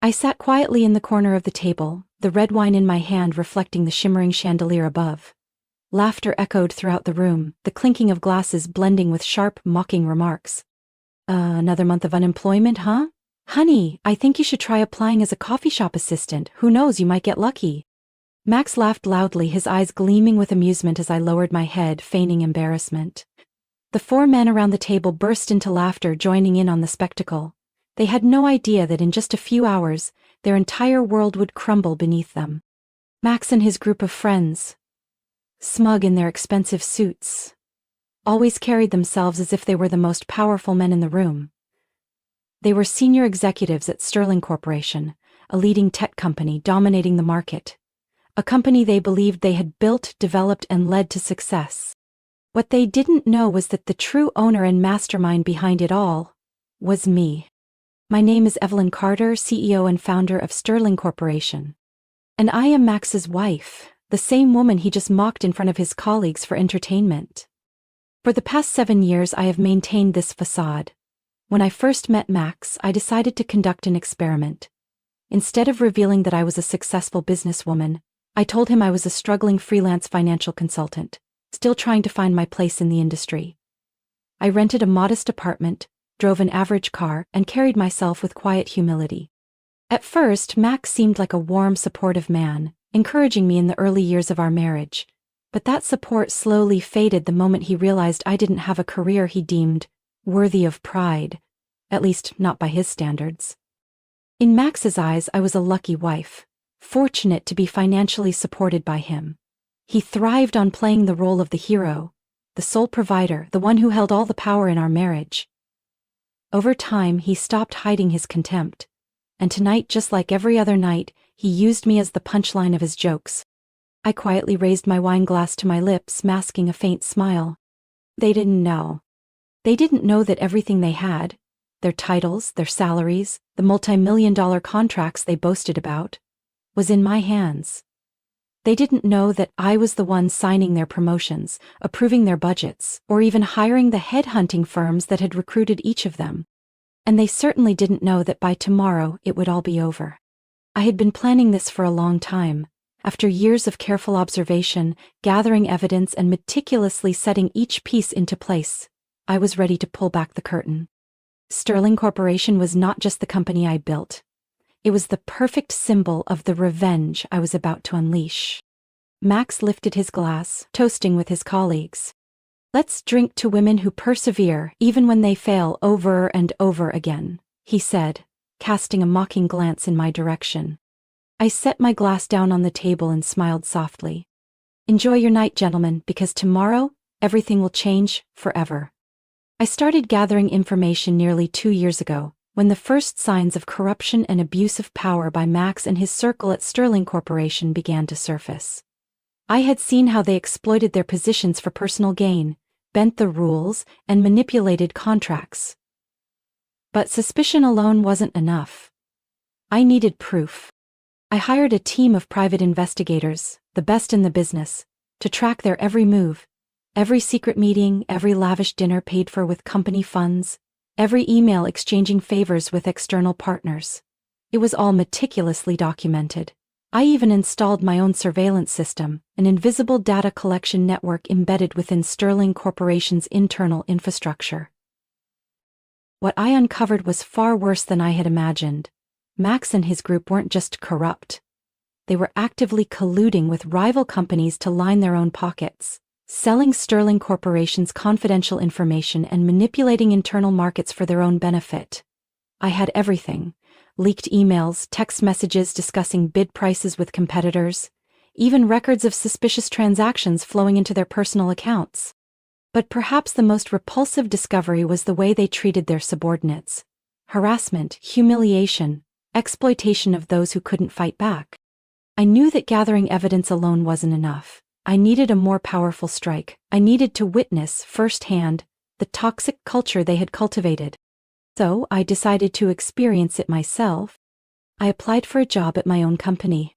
I sat quietly in the corner of the table, the red wine in my hand reflecting the shimmering chandelier above. Laughter echoed throughout the room, the clinking of glasses blending with sharp, mocking remarks. Another month of unemployment, huh? Honey, I think you should try applying as a coffee shop assistant. Who knows, you might get lucky. Max laughed loudly, his eyes gleaming with amusement as I lowered my head, feigning embarrassment. The four men around the table burst into laughter, joining in on the spectacle. They had no idea that in just a few hours, their entire world would crumble beneath them. Max and his group of friends, smug in their expensive suits, always carried themselves as if they were the most powerful men in the room. They were senior executives at Sterling Corporation, a leading tech company dominating the market. A company they believed they had built, developed, and led to success. What they didn't know was that the true owner and mastermind behind it all was me. My name is Evelyn Carter, CEO and founder of Sterling Corporation. And I am Max's wife, the same woman he just mocked in front of his colleagues for entertainment. For the past 7 years, I have maintained this facade. When I first met Max, I decided to conduct an experiment. Instead of revealing that I was a successful businesswoman, I told him I was a struggling freelance financial consultant, still trying to find my place in the industry. I rented a modest apartment, drove an average car, and carried myself with quiet humility. At first, Max seemed like a warm, supportive man, encouraging me in the early years of our marriage. But that support slowly faded the moment he realized I didn't have a career he deemed worthy of pride, at least not by his standards. In Max's eyes, I was a lucky wife, fortunate to be financially supported by him. He thrived on playing the role of the hero, the sole provider, the one who held all the power in our marriage. Over time, he stopped hiding his contempt, and tonight, just like every other night, he used me as the punchline of his jokes. I quietly raised my wine glass to my lips, masking a faint smile. They didn't know. They didn't know that everything they had, their titles, their salaries, the multi-million-dollar contracts they boasted about, was in my hands. They didn't know that I was the one signing their promotions, approving their budgets, or even hiring the headhunting firms that had recruited each of them. And they certainly didn't know that by tomorrow it would all be over. I had been planning this for a long time. After years of careful observation, gathering evidence, and meticulously setting each piece into place, I was ready to pull back the curtain. Sterling Corporation was not just the company I built. It was the perfect symbol of the revenge I was about to unleash. Max lifted his glass, toasting with his colleagues. "Let's drink to women who persevere even when they fail over and over again," he said, casting a mocking glance in my direction. I set my glass down on the table and smiled softly. "Enjoy your night, gentlemen, because tomorrow, everything will change forever." I started gathering information nearly 2 years ago, when the first signs of corruption and abuse of power by Max and his circle at Sterling Corporation began to surface. I had seen how they exploited their positions for personal gain, bent the rules, and manipulated contracts. But suspicion alone wasn't enough. I needed proof. I hired a team of private investigators, the best in the business, to track their every move, every secret meeting, every lavish dinner paid for with company funds, every email exchanging favors with external partners. It was all meticulously documented. I even installed my own surveillance system, an invisible data collection network embedded within Sterling Corporation's internal infrastructure. What I uncovered was far worse than I had imagined. Max and his group weren't just corrupt. They were actively colluding with rival companies to line their own pockets, selling Sterling Corporation's confidential information and manipulating internal markets for their own benefit. I had everything: leaked emails, text messages discussing bid prices with competitors, even records of suspicious transactions flowing into their personal accounts. But perhaps the most repulsive discovery was the way they treated their subordinates. Harassment, humiliation, exploitation of those who couldn't fight back. I knew that gathering evidence alone wasn't enough. I needed a more powerful strike. I needed to witness firsthand the toxic culture they had cultivated. So I decided to experience it myself. I applied for a job at my own company.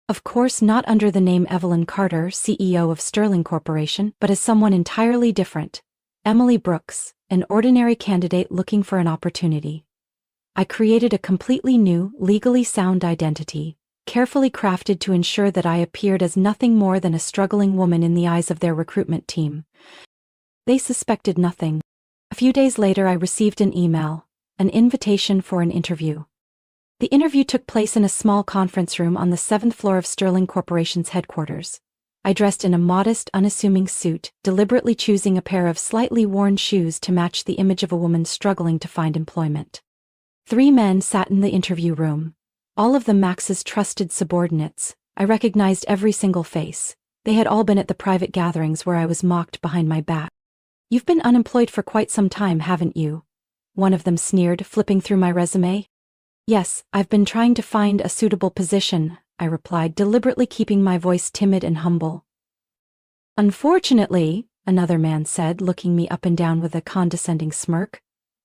Of course, not under the name Evelyn Carter, CEO of Sterling Corporation, but as someone entirely different. Emily Brooks, an ordinary candidate looking for an opportunity. I created a completely new, legally sound identity, carefully crafted to ensure that I appeared as nothing more than a struggling woman in the eyes of their recruitment team. They suspected nothing. A few days later, I received an email, an invitation for an interview. The interview took place in a small conference room on the 7th floor of Sterling Corporation's headquarters. I dressed in a modest, unassuming suit, deliberately choosing a pair of slightly worn shoes to match the image of a woman struggling to find employment. 3 men sat in the interview room. All of them Max's trusted subordinates. I recognized every single face. They had all been at the private gatherings where I was mocked behind my back. "You've been unemployed for quite some time, haven't you?" one of them sneered, flipping through my resume. "Yes, I've been trying to find a suitable position," I replied, deliberately keeping my voice timid and humble. "Unfortunately," another man said, looking me up and down with a condescending smirk,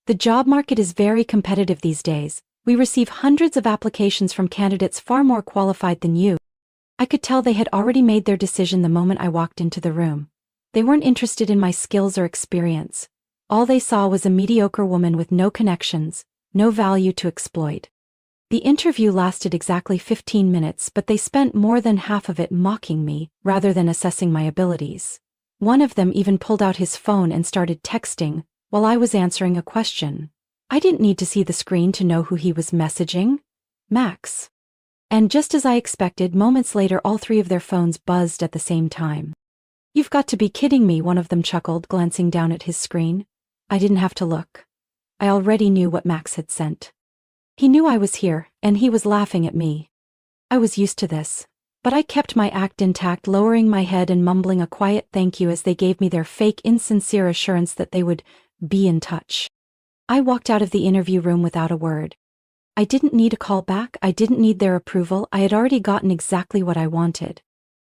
"the job market is very competitive these days. We receive hundreds of applications from candidates far more qualified than you." I could tell they had already made their decision the moment I walked into the room. They weren't interested in my skills or experience. All they saw was a mediocre woman with no connections, no value to exploit. The interview lasted exactly 15 minutes, but they spent more than half of it mocking me, rather than assessing my abilities. One of them even pulled out his phone and started texting, while I was answering a question. I didn't need to see the screen to know who he was messaging. Max. And just as I expected, moments later all 3 of their phones buzzed at the same time. "You've got to be kidding me," one of them chuckled, glancing down at his screen. I didn't have to look. I already knew what Max had sent. He knew I was here, and he was laughing at me. I was used to this, but I kept my act intact, lowering my head and mumbling a quiet thank you as they gave me their fake, insincere assurance that they would be in touch. I walked out of the interview room without a word. I didn't need a call back, I didn't need their approval, I had already gotten exactly what I wanted.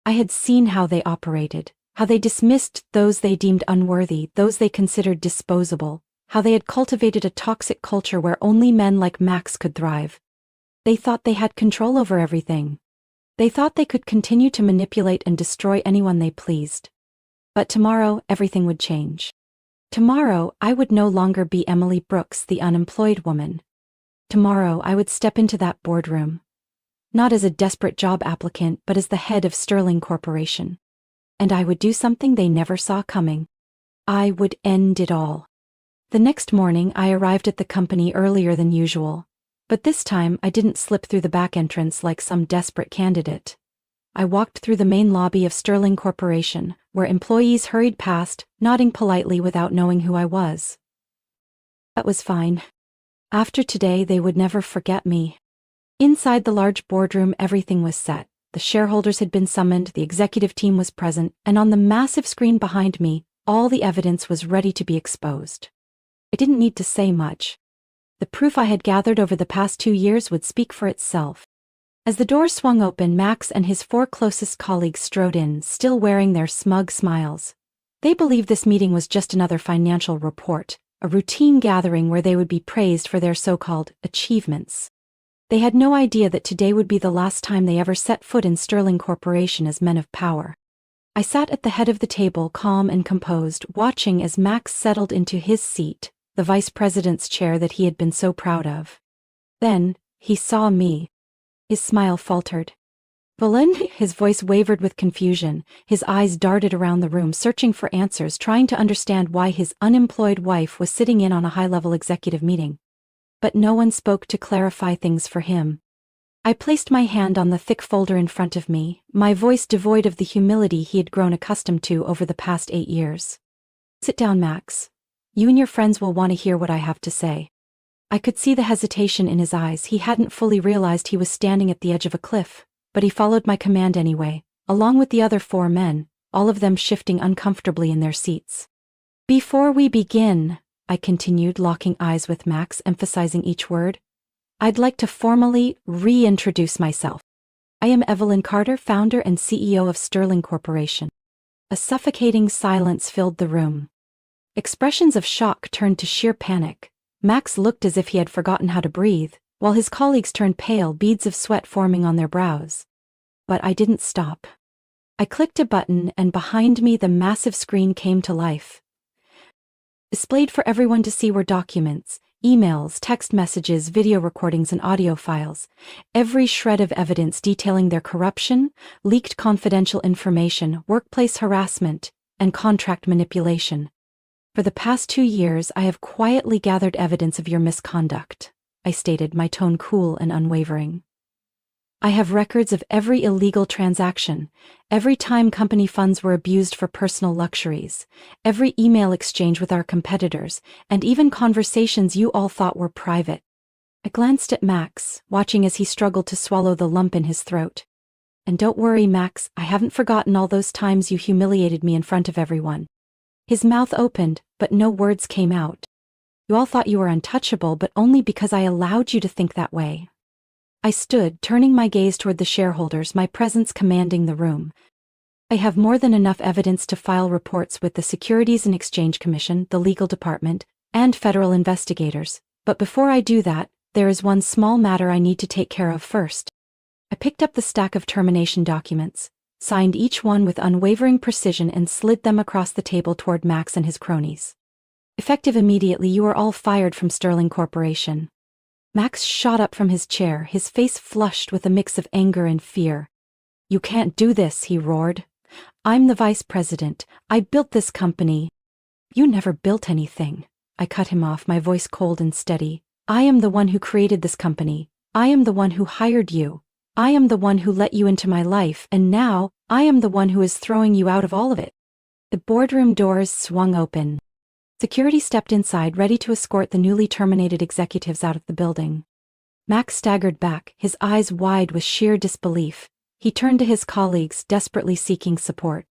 I had seen how they operated, how they dismissed those they deemed unworthy, those they considered disposable, how they had cultivated a toxic culture where only men like Max could thrive. They thought they had control over everything. They thought they could continue to manipulate and destroy anyone they pleased. But tomorrow, everything would change. Tomorrow, I would no longer be Emily Brooks, the unemployed woman. Tomorrow, I would step into that boardroom. Not as a desperate job applicant, but as the head of Sterling Corporation. And I would do something they never saw coming. I would end it all. The next morning, I arrived at the company earlier than usual. But this time, I didn't slip through the back entrance like some desperate candidate. I walked through the main lobby of Sterling Corporation, where employees hurried past, nodding politely without knowing who I was. That was fine. After today, they would never forget me. Inside the large boardroom, everything was set. The shareholders had been summoned, the executive team was present, and on the massive screen behind me, all the evidence was ready to be exposed. I didn't need to say much. The proof I had gathered over the past 2 years would speak for itself. As the door swung open, Max and his 4 closest colleagues strode in, still wearing their smug smiles. They believed this meeting was just another financial report, a routine gathering where they would be praised for their so-called achievements. They had no idea that today would be the last time they ever set foot in Sterling Corporation as men of power. I sat at the head of the table, calm and composed, watching as Max settled into his seat, the vice president's chair that he had been so proud of. Then, he saw me. His smile faltered. "Villain?" His voice wavered with confusion. His eyes darted around the room, searching for answers, trying to understand why his unemployed wife was sitting in on a high-level executive meeting. But no one spoke to clarify things for him. I placed my hand on the thick folder in front of me, my voice devoid of the humility he had grown accustomed to over the past 8 years. "Sit down, Max. You and your friends will want to hear what I have to say." I could see the hesitation in his eyes. He hadn't fully realized he was standing at the edge of a cliff, but he followed my command anyway, along with the other 4 men, all of them shifting uncomfortably in their seats. "Before we begin," I continued, locking eyes with Max, emphasizing each word, "I'd like to formally reintroduce myself. I am Evelyn Carter, founder and CEO of Sterling Corporation." A suffocating silence filled the room. Expressions of shock turned to sheer panic. Max looked as if he had forgotten how to breathe, while his colleagues turned pale, beads of sweat forming on their brows. But I didn't stop. I clicked a button, and behind me the massive screen came to life. Displayed for everyone to see were documents, Emails, text messages, video recordings, and audio files. Every shred of evidence detailing their corruption, leaked confidential information, workplace harassment, and contract manipulation. For the past 2 years, I have quietly gathered evidence of your misconduct, I stated, my tone cool and unwavering. I have records of every illegal transaction, every time company funds were abused for personal luxuries, every email exchange with our competitors, and even conversations you all thought were private. I glanced at Max, watching as he struggled to swallow the lump in his throat. And don't worry, Max, I haven't forgotten all those times you humiliated me in front of everyone. His mouth opened, but no words came out. You all thought you were untouchable, but only because I allowed you to think that way. I stood, turning my gaze toward the shareholders, my presence commanding the room. I have more than enough evidence to file reports with the Securities and Exchange Commission, the legal department, and federal investigators, but before I do that, there is one small matter I need to take care of first. I picked up the stack of termination documents, signed each one with unwavering precision, and slid them across the table toward Max and his cronies. Effective immediately, you are all fired from Sterling Corporation. Max shot up from his chair, his face flushed with a mix of anger and fear. You can't do this, he roared. I'm the vice president. I built this company. You never built anything. I cut him off, my voice cold and steady. I am the one who created this company. I am the one who hired you. I am the one who let you into my life, and now, I am the one who is throwing you out of all of it. The boardroom doors swung open. Security stepped inside, ready to escort the newly terminated executives out of the building. Max staggered back, his eyes wide with sheer disbelief. He turned to his colleagues, desperately seeking support.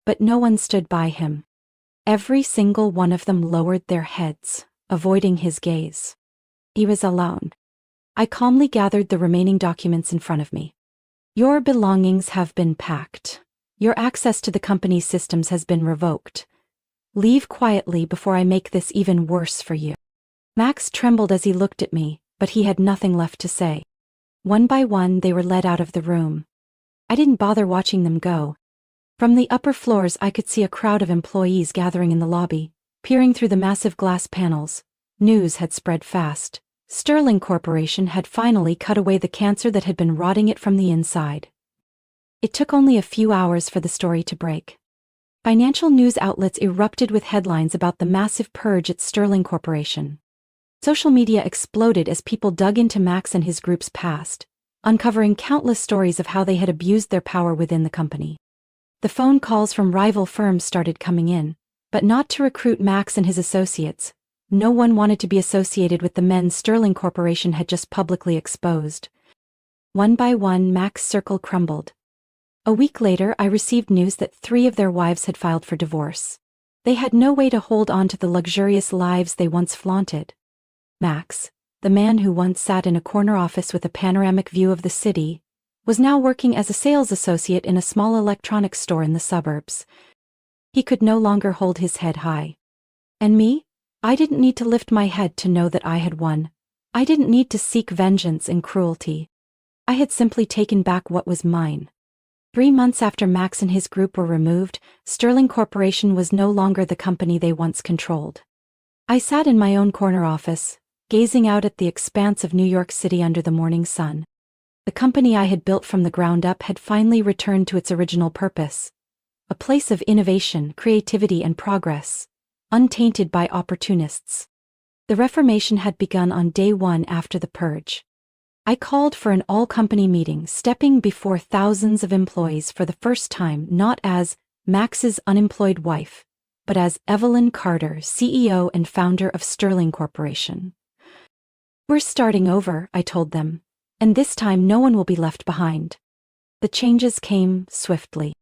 But no one stood by him. Every single one of them lowered their heads, avoiding his gaze. He was alone. I calmly gathered the remaining documents in front of me. Your belongings have been packed. Your access to the company's systems has been revoked. Leave quietly before I make this even worse for you. Max trembled as he looked at me, but he had nothing left to say. One by one, they were led out of the room. I didn't bother watching them go. From the upper floors, I could see a crowd of employees gathering in the lobby, peering through the massive glass panels. News had spread fast. Sterling Corporation had finally cut away the cancer that had been rotting it from the inside. It took only a few hours for the story to break. Financial news outlets erupted with headlines about the massive purge at Sterling Corporation. Social media exploded as people dug into Max and his group's past, uncovering countless stories of how they had abused their power within the company. The phone calls from rival firms started coming in, but not to recruit Max and his associates. No one wanted to be associated with the men Sterling Corporation had just publicly exposed. One by one, Max's circle crumbled. A week later, I received news that 3 of their wives had filed for divorce. They had no way to hold on to the luxurious lives they once flaunted. Max, the man who once sat in a corner office with a panoramic view of the city, was now working as a sales associate in a small electronics store in the suburbs. He could no longer hold his head high. And me? I didn't need to lift my head to know that I had won. I didn't need to seek vengeance and cruelty. I had simply taken back what was mine. 3 months after Max and his group were removed, Sterling Corporation was no longer the company they once controlled. I sat in my own corner office, gazing out at the expanse of New York City under the morning sun. The company I had built from the ground up had finally returned to its original purpose, a place of innovation, creativity, and progress, untainted by opportunists. The reformation had begun on day 1 after the purge. I called for an all-company meeting, stepping before thousands of employees for the first time, not as Max's unemployed wife, but as Evelyn Carter, CEO and founder of Sterling Corporation. We're starting over, I told them, and this time no one will be left behind. The changes came swiftly.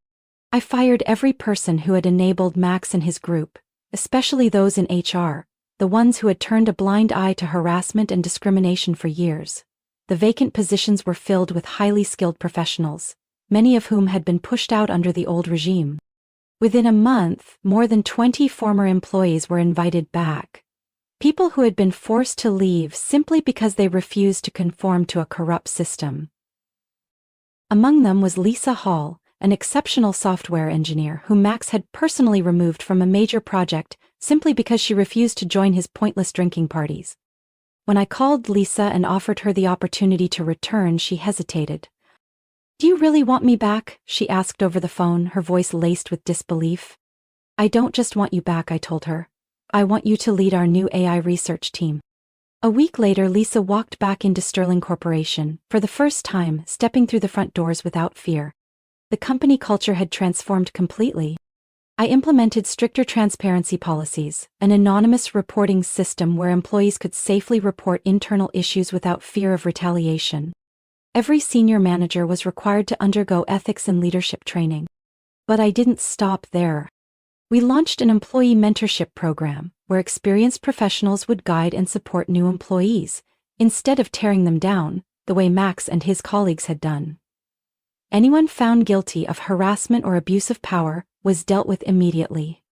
I fired every person who had enabled Max and his group, especially those in HR, the ones who had turned a blind eye to harassment and discrimination for years. The vacant positions were filled with highly skilled professionals, many of whom had been pushed out under the old regime. Within a month, more than 20 former employees were invited back. People who had been forced to leave simply because they refused to conform to a corrupt system. Among them was Lisa Hall, an exceptional software engineer whom Max had personally removed from a major project simply because she refused to join his pointless drinking parties. When I called Lisa and offered her the opportunity to return, she hesitated. "Do you really want me back?" she asked over the phone, her voice laced with disbelief. "I don't just want you back," I told her. "I want you to lead our new AI research team." A week later, Lisa walked back into Sterling Corporation, for the first time, stepping through the front doors without fear. The company culture had transformed completely. I implemented stricter transparency policies, an anonymous reporting system where employees could safely report internal issues without fear of retaliation. Every senior manager was required to undergo ethics and leadership training. But I didn't stop there. We launched an employee mentorship program, where experienced professionals would guide and support new employees, instead of tearing them down, the way Max and his colleagues had done. Anyone found guilty of harassment or abuse of power was dealt with immediately.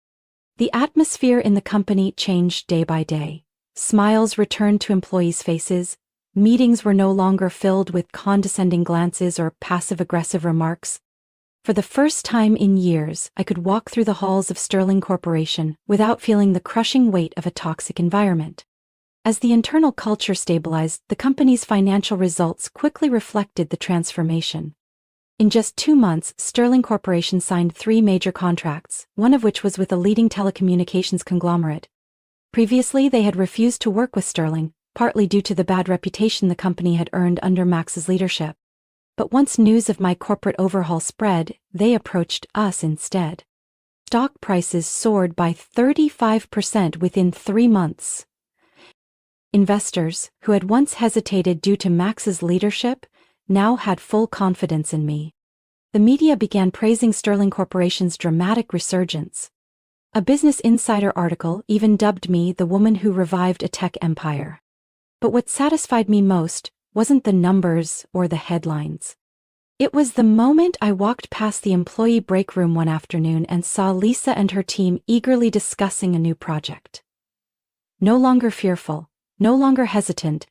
The atmosphere in the company changed day by day. Smiles returned to employees' faces. Meetings were no longer filled with condescending glances or passive-aggressive remarks. For the first time in years, I could walk through the halls of Sterling Corporation without feeling the crushing weight of a toxic environment. As the internal culture stabilized, the company's financial results quickly reflected the transformation. In just 2 months, Sterling Corporation signed 3 major contracts, one of which was with a leading telecommunications conglomerate. Previously, they had refused to work with Sterling, partly due to the bad reputation the company had earned under Max's leadership. But once news of my corporate overhaul spread, they approached us instead. Stock prices soared by 35% within 3 months. Investors, who had once hesitated due to Max's leadership, now had full confidence in me. The media began praising Sterling Corporation's dramatic resurgence. A Business Insider article even dubbed me the woman who revived a tech empire. But what satisfied me most wasn't the numbers or the headlines. It was the moment I walked past the employee break room one afternoon and saw Lisa and her team eagerly discussing a new project. No longer fearful, no longer hesitant.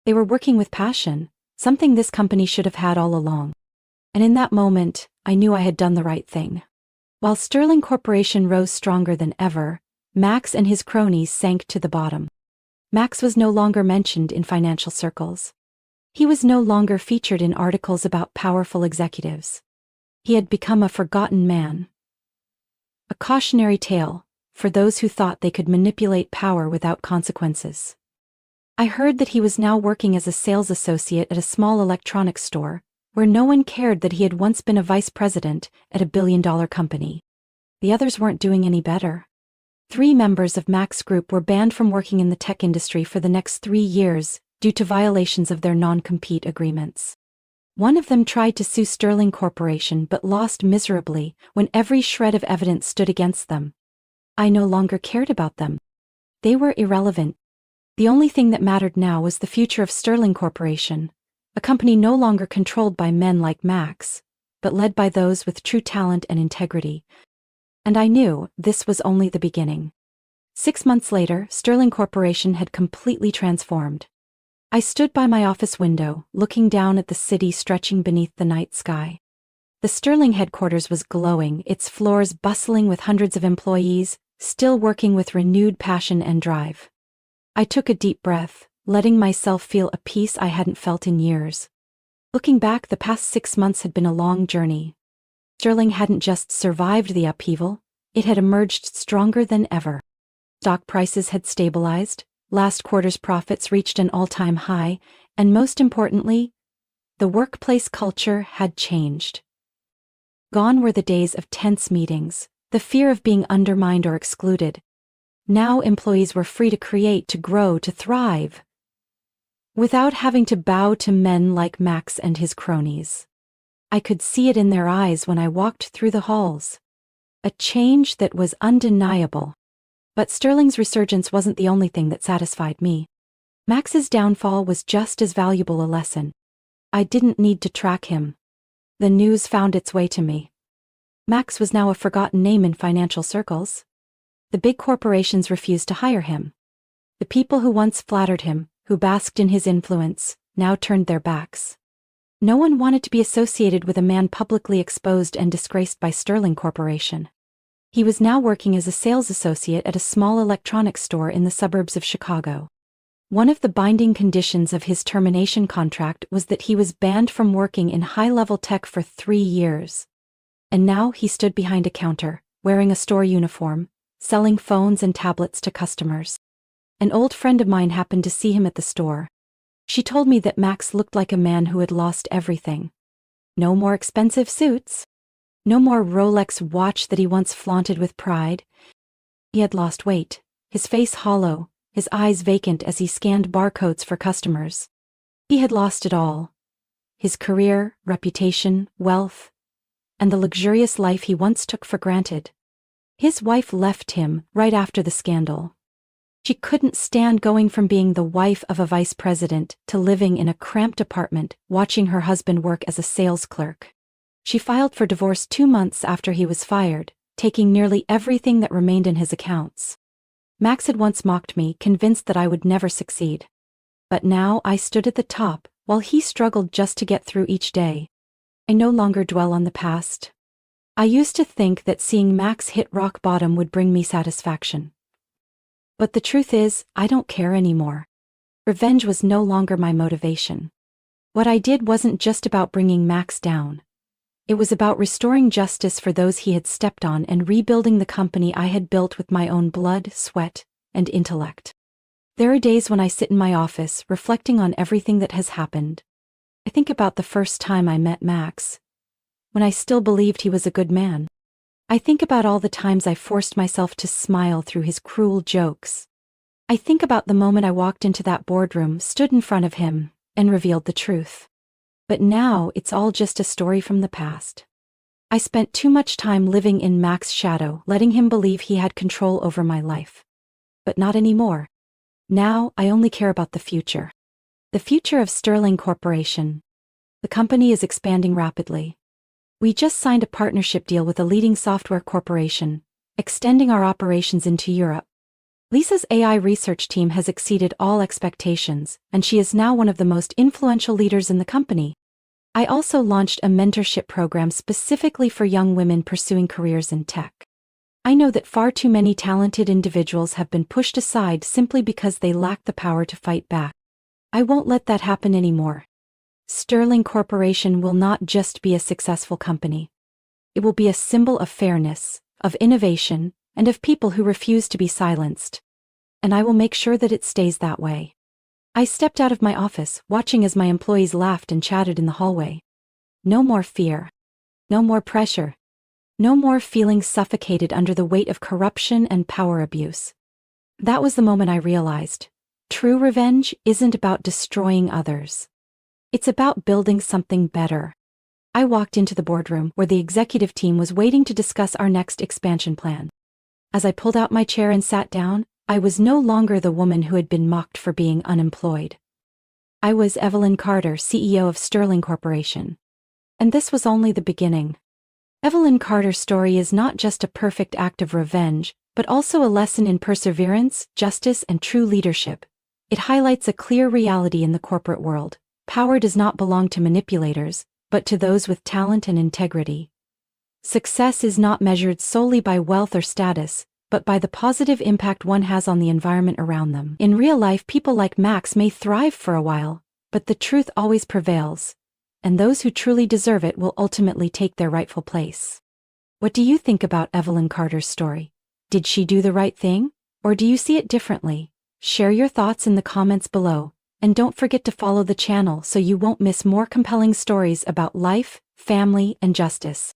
They were working with passion, something this company should have had all along. And in that moment, I knew I had done the right thing. While Sterling Corporation rose stronger than ever, Max and his cronies sank to the bottom. Max was no longer mentioned in financial circles. He was no longer featured in articles about powerful executives. He had become a forgotten man. A cautionary tale for those who thought they could manipulate power without consequences. I heard that he was now working as a sales associate at a small electronics store, where no one cared that he had once been a vice president at a billion-dollar company. The others weren't doing any better. 3 members of Max Group were banned from working in the tech industry for the next 3 years due to violations of their non-compete agreements. One of them tried to sue Sterling Corporation but lost miserably when every shred of evidence stood against them. I no longer cared about them. They were irrelevant. The only thing that mattered now was the future of Sterling Corporation, a company no longer controlled by men like Max, but led by those with true talent and integrity. And I knew this was only the beginning. 6 months later, Sterling Corporation had completely transformed. I stood by my office window, looking down at the city stretching beneath the night sky. The Sterling headquarters was glowing, its floors bustling with hundreds of employees, still working with renewed passion and drive. I took a deep breath, letting myself feel a peace I hadn't felt in years. Looking back, the past 6 months had been a long journey. Sterling hadn't just survived the upheaval, it had emerged stronger than ever. Stock prices had stabilized, last quarter's profits reached an all-time high, and most importantly, the workplace culture had changed. Gone were the days of tense meetings, the fear of being undermined or excluded. Now employees were free to create, to grow, to thrive, without having to bow to men like Max and his cronies. I could see it in their eyes when I walked through the halls. A change that was undeniable. But Sterling's resurgence wasn't the only thing that satisfied me. Max's downfall was just as valuable a lesson. I didn't need to track him. The news found its way to me. Max was now a forgotten name in financial circles. The big corporations refused to hire him. The people who once flattered him, who basked in his influence, now turned their backs. No one wanted to be associated with a man publicly exposed and disgraced by Sterling Corporation. He was now working as a sales associate at a small electronics store in the suburbs of Chicago. One of the binding conditions of his termination contract was that he was banned from working in high-level tech for 3 years. And now he stood behind a counter, wearing a store uniform, selling phones and tablets to customers. An old friend of mine happened to see him at the store. She told me that Max looked like a man who had lost everything. No more expensive suits. No more Rolex watch that he once flaunted with pride. He had lost weight, his face hollow, his eyes vacant as he scanned barcodes for customers. He had lost it all. His career, reputation, wealth, and the luxurious life he once took for granted. His wife left him right after the scandal. She couldn't stand going from being the wife of a vice president to living in a cramped apartment, watching her husband work as a sales clerk. She filed for divorce 2 months after he was fired, taking nearly everything that remained in his accounts. Max had once mocked me, convinced that I would never succeed. But now I stood at the top, while he struggled just to get through each day. I no longer dwell on the past. I used to think that seeing Max hit rock bottom would bring me satisfaction. But the truth is, I don't care anymore. Revenge was no longer my motivation. What I did wasn't just about bringing Max down. It was about restoring justice for those he had stepped on and rebuilding the company I had built with my own blood, sweat, and intellect. There are days when I sit in my office, reflecting on everything that has happened. I think about the first time I met Max, when I still believed he was a good man. I think about all the times I forced myself to smile through his cruel jokes. I think about the moment I walked into that boardroom, stood in front of him, and revealed the truth. But now it's all just a story from the past. I spent too much time living in Max's shadow, letting him believe he had control over my life. But not anymore. Now I only care about the future. The future of Sterling Corporation. The company is expanding rapidly. We just signed a partnership deal with a leading software corporation, extending our operations into Europe. Lisa's AI research team has exceeded all expectations, and she is now one of the most influential leaders in the company. I also launched a mentorship program specifically for young women pursuing careers in tech. I know that far too many talented individuals have been pushed aside simply because they lack the power to fight back. I won't let that happen anymore. Sterling Corporation will not just be a successful company. It will be a symbol of fairness, of innovation, and of people who refuse to be silenced. And I will make sure that it stays that way. I stepped out of my office, watching as my employees laughed and chatted in the hallway. No more fear. No more pressure. No more feeling suffocated under the weight of corruption and power abuse. That was the moment I realized. True revenge isn't about destroying others. It's about building something better. I walked into the boardroom where the executive team was waiting to discuss our next expansion plan. As I pulled out my chair and sat down, I was no longer the woman who had been mocked for being unemployed. I was Evelyn Carter, CEO of Sterling Corporation. And this was only the beginning. Evelyn Carter's story is not just a perfect act of revenge, but also a lesson in perseverance, justice, and true leadership. It highlights a clear reality in the corporate world. Power does not belong to manipulators, but to those with talent and integrity. Success is not measured solely by wealth or status, but by the positive impact one has on the environment around them. In real life, people like Max may thrive for a while, but the truth always prevails, and those who truly deserve it will ultimately take their rightful place. What do you think about Evelyn Carter's story? Did she do the right thing, or do you see it differently? Share your thoughts in the comments below, and don't forget to follow the channel so you won't miss more compelling stories about life, family, and justice.